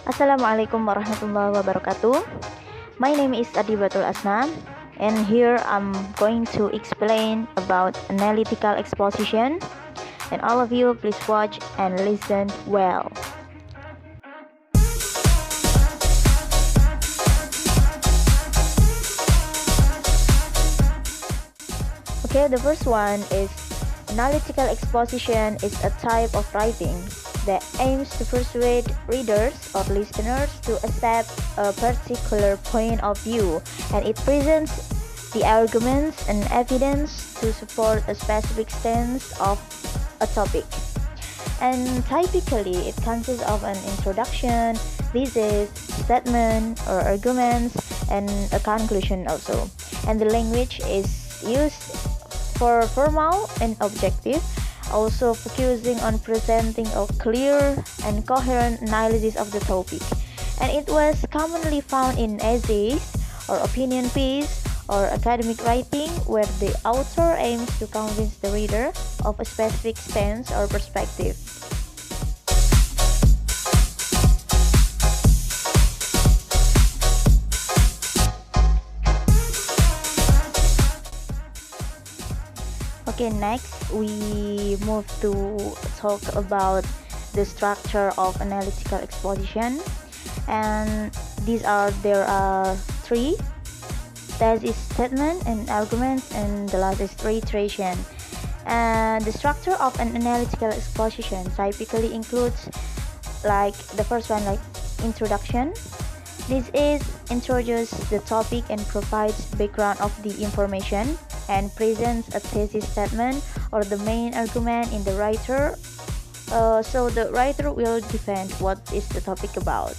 Assalamualaikum warahmatullahi wabarakatuh. My name is Adibatul Asna, and here I'm going to explain about analytical exposition. And all of you, please watch and listen well. Okay, the first one is analytical exposition is a type of writing that aims to persuade readers or listeners to accept a particular point of view, and it presents the arguments and evidence to support a specific stance of a topic. And typically, it consists of an introduction, thesis, statement, or arguments, and a conclusion also. And the language is used for formal and objective, also focusing on presenting a clear and coherent analysis of the topic. And it was commonly found in essays or opinion piece or academic writing where the author aims to convince the reader of a specific stance or perspective. Okay, next we move to talk about the structure of analytical exposition, and there are three: thesis, statement, and arguments, and the last is reiteration. And the structure of an analytical exposition typically includes, like the first one, like introduction. This is introduce the topic and provides background of the information and presents a thesis statement or the main argument in the writer. So the writer will defend what is the topic about.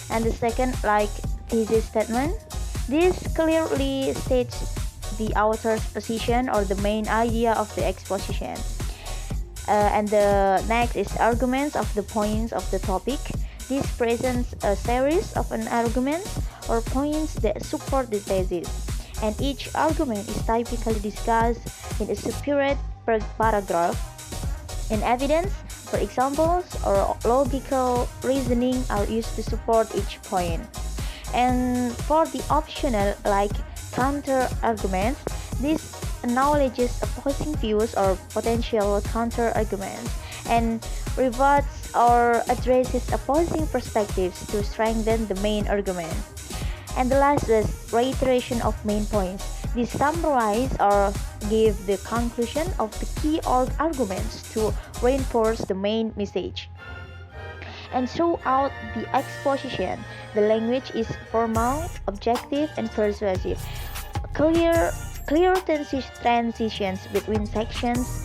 And the second, like thesis statement, this clearly states the author's position or the main idea of the exposition. And the next is arguments of the points of the topic. This presents a series of an arguments or points that support the thesis, and each argument is typically discussed in a separate paragraph. And evidence, for examples, or logical reasoning are used to support each point. And for the optional, like counter arguments, this acknowledges opposing views or potential counter arguments and rebuts or addresses opposing perspectives to strengthen the main argument. And the last is reiteration of main points. This summarize or give the conclusion of the key arguments to reinforce the main message. And throughout the exposition, the language is formal, objective, and persuasive. Clear, clear transitions between sections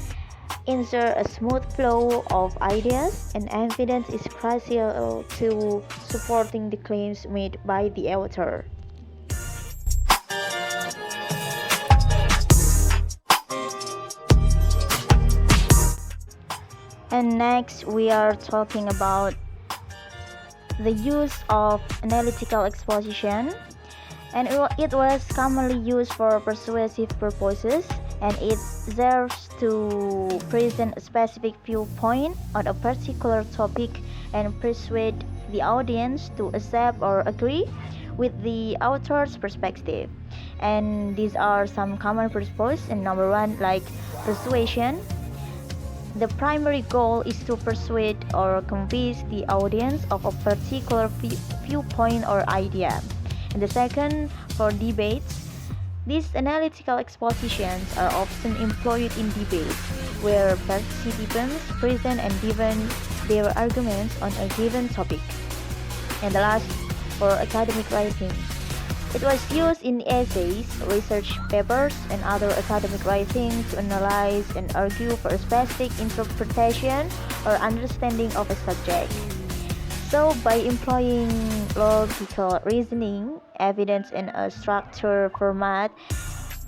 ensure a smooth flow of ideas, and evidence is crucial to supporting the claims made by the author. And next, we are talking about the use of analytical exposition, and it was commonly used for persuasive purposes, and it serves to present a specific viewpoint on a particular topic and persuade the audience to accept or agree with the author's perspective. And these are some common purposes. And number one, like persuasion. The primary goal is to persuade or convince the audience of a particular viewpoint or idea. And the second, for debates, these analytical expositions are often employed in debates where participants present and defend their arguments on a given topic. And the last, for academic writing, it was used in essays, research papers, and other academic writing to analyze and argue for a specific interpretation or understanding of a subject. So, by employing logical reasoning, evidence in a structured format,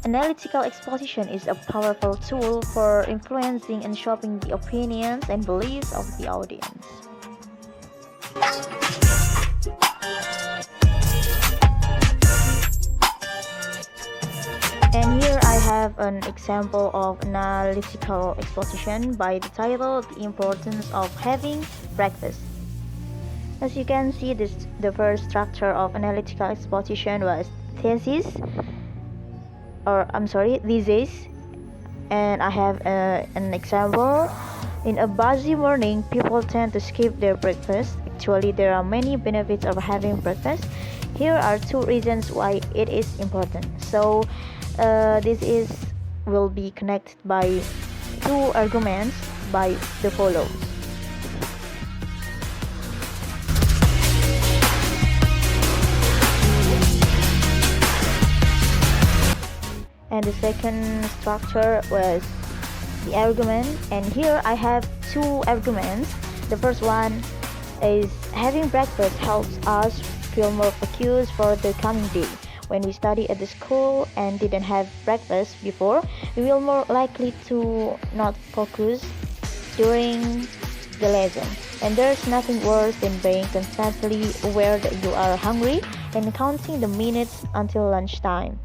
analytical exposition is a powerful tool for influencing and shaping the opinions and beliefs of the audience. And here I have an example of analytical exposition by the title The Importance of Having Breakfast. As you can see, the first structure of analytical exposition was thesis, or I'm sorry, thesis. And I have an example. In a busy morning, people tend to skip their breakfast. Actually, there are many benefits of having breakfast. Here are two reasons why it is important. So, this is will be connected by two arguments by the follows. And the second structure was the argument, and here I have two arguments. The first one is having breakfast helps us feel more focused for the coming day. When we study at the school and didn't have breakfast before, we will more likely to not focus during the lesson. And there's nothing worse than being constantly aware that you are hungry and counting the minutes until lunchtime.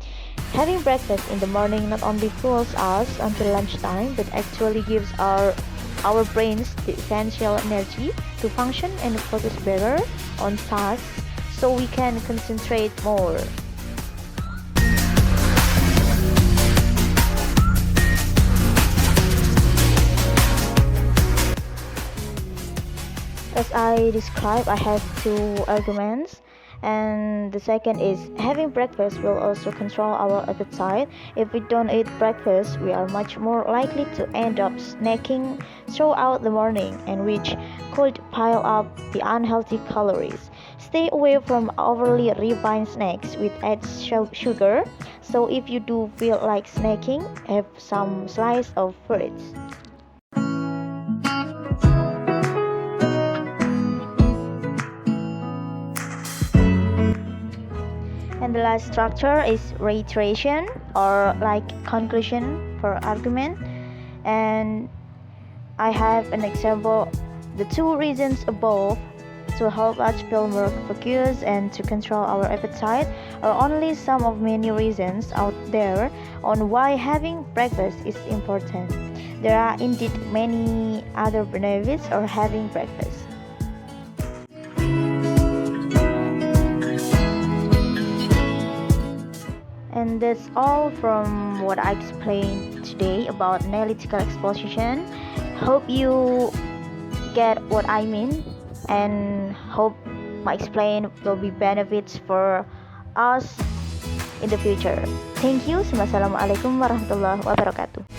Having breakfast in the morning not only fuels us until lunchtime, but actually gives our brains the essential energy to function and focus better on tasks so we can concentrate more. As I described, I have two arguments. And the second is having breakfast will also control our appetite. If we don't eat breakfast, we are much more likely to end up snacking throughout the morning, and which could pile up the unhealthy calories. Stay away from overly refined snacks with added sugar. So if you do feel like snacking, have some slice of fruits. And the last structure is reiteration, or like conclusion for argument. And I have an example. The two reasons above to help us feel more focused and to control our appetite are only some of many reasons out there on why having breakfast is important. There are indeed many other benefits of having breakfast. And that's all from what I explained today about analytical exposition. Hope you get what I mean, and hope my explain will be benefits for us in the future. Thank you. Wassalamualaikum warahmatullahi wabarakatuh.